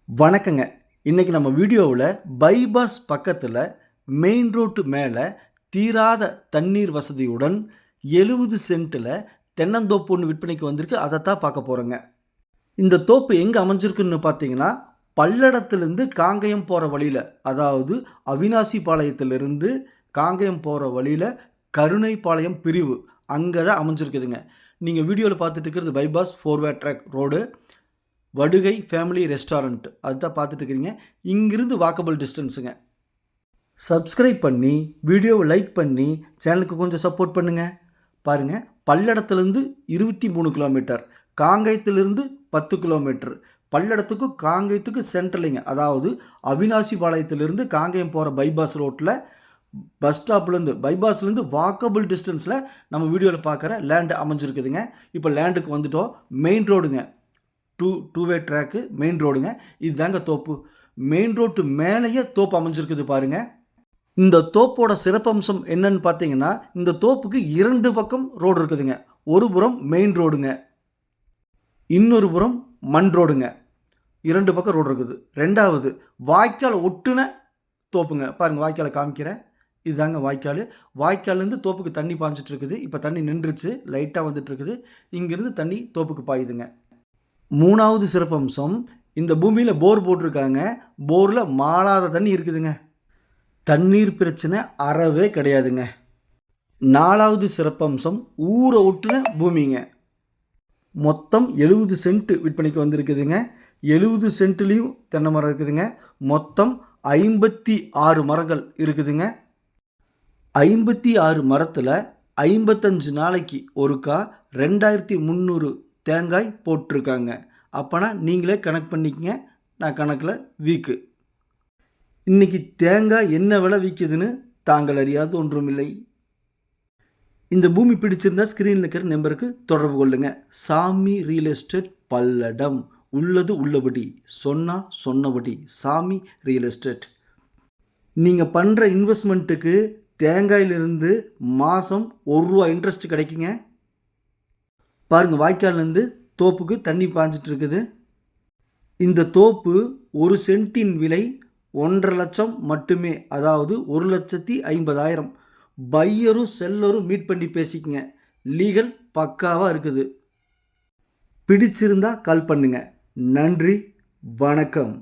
வணக்கங்க. இன்றைக்கி நம்ம வீடியோவில் பைபாஸ் பக்கத்தில் மெயின் ரோட்டு மேலே தீராத தண்ணீர் வசதியுடன் 70 சென்ட்டில் தென்னந்தோப்பு ஒன்று விற்பனைக்கு வந்திருக்கு. அதைத்தான் பார்க்க போகிறோங்க. இந்த தோப்பு எங்கே அமைஞ்சிருக்குன்னு பார்த்தீங்கன்னா, பல்லடத்துலேருந்து காங்கயம் போகிற வழியில், அதாவது அவினாசி பாளையத்திலிருந்து காங்கயம் போகிற வழியில் கருணைப்பாளையம் பிரிவு அங்கே தான் அமைஞ்சிருக்குதுங்க. நீங்கள் வீடியோவில் பார்த்துட்டு இருக்கிறது பைபாஸ் 4-வே track road, Vadugai family restaurant அதுதான் பார்த்துட்டு இருக்கிறீங்க. இங்கிருந்து வாக்கபிள் டிஸ்டன்ஸுங்க. சப்ஸ்கிரைப் பண்ணி வீடியோவை லைக் பண்ணி சேனலுக்கு கொஞ்சம் சப்போர்ட் பண்ணுங்கள். பாருங்கள், பல்லடத்துலேருந்து 23 கிலோமீட்டர், காங்கயத்திலிருந்து 10 கிலோமீட்டர். பல்லடத்துக்கு காங்கயத்துக்கு சென்ட்ரலிங்க, அதாவது அவினாசி பாளையத்திலிருந்து காங்கயம் போகிற பைபாஸ் ரோட்டில் பஸ் ஸ்டாப்லேருந்து பைபாஸ்லேருந்து வாக்கபிள் டிஸ்டன்ஸில் நம்ம வீடியோவில் பார்க்குற லேண்டு அமைஞ்சிருக்குதுங்க. இப்போ லேண்டுக்கு வந்துட்டோம். மெயின் ரோடுங்க, டூ-வே ட்ராக்கு, மெயின் ரோடுங்க. இதுதாங்க தோப்பு. மெயின் ரோட்டு மேலேயே தோப்பு அமைஞ்சிருக்குது பாருங்கள். இந்த தோப்போட சிறப்பம்சம் என்னன்னு பார்த்தீங்கன்னா, இந்த தோப்புக்கு 2 பக்கம் ரோடு இருக்குதுங்க. ஒரு புறம் மெயின் ரோடுங்க, இன்னொரு புறம் மண் ரோடுங்க. 2 பக்கம் ரோடு இருக்குது. ரெண்டாவது வாய்க்கால் ஒட்டுன தோப்புங்க. பாருங்கள், வாய்க்காலை காமிக்கிறேன். இதுதாங்க வாய்க்கால். வாய்க்கால்லேருந்து தோப்புக்கு தண்ணி பாய்ஞ்சிட்டு இருக்குது. இப்போ தண்ணி நின்றுச்சு, லைட்டாக வந்துட்டு இருக்குது. இங்கேருந்து தண்ணி தோப்புக்கு பாயுதுங்க. 3வது சிறப்பம்சம், இந்த பூமியில் போர் போட்டிருக்காங்க. போரில் மாளாத தண்ணி இருக்குதுங்க. தண்ணீர் பிரச்சனை அறவே கிடையாதுங்க. 4வது சிறப்பம்சம், ஊரை ஒட்டுன பூமிங்க. மொத்தம் 70 சென்ட் விற்பனைக்கு வந்திருக்குதுங்க. 70 சென்ட்லேயும் தென்னை மரம் இருக்குதுங்க. மொத்தம் 56 மரங்கள் இருக்குதுங்க. 56 மரத்தில் 55 நாளைக்கு ஒருக்கா 2300 தேங்காய் போட்டிருக்காங்க. அப்போனா நீங்களே கணக்கு பண்ணிக்கங்க. நான் கணக்கில் வீக்கு. இன்றைக்கி தேங்காய் என்ன விலை விற்கிதுன்னு தாங்கள் அறியாது ஒன்றுமில்லை. இந்த பூமி பிடிச்சிருந்தால் ஸ்க்ரீனில் இருக்கிற நம்பருக்கு தொடர்பு கொள்ளுங்கள். சாமி ரியல் எஸ்டேட் பல்லடம். உள்ளது உள்ளபடி, சொன்னபடி. சாமி ரியல் எஸ்டேட். நீங்கள் பண்ணுற இன்வெஸ்ட்மெண்ட்டுக்கு தேங்காயிலிருந்து மாதம் ₹1 இன்ட்ரெஸ்ட் கிடைக்குங்க. பாருங்கள், வாய்க்கால்லேருந்து தோப்புக்கு தண்ணி பாய்ஞ்சிட்டு இருக்குது. இந்த தோப்பு 1 சென்ட்டின் விலை 1,50,000 லட்சம் மட்டுமே, அதாவது 1,50,000. பையரும் செல்லரும் மீட் பண்ணி பேசிக்கங்க. லீகல் பக்காவாக இருக்குது. பிடிச்சிருந்தா கால் பண்ணுங்கள். நன்றி, வணக்கம்.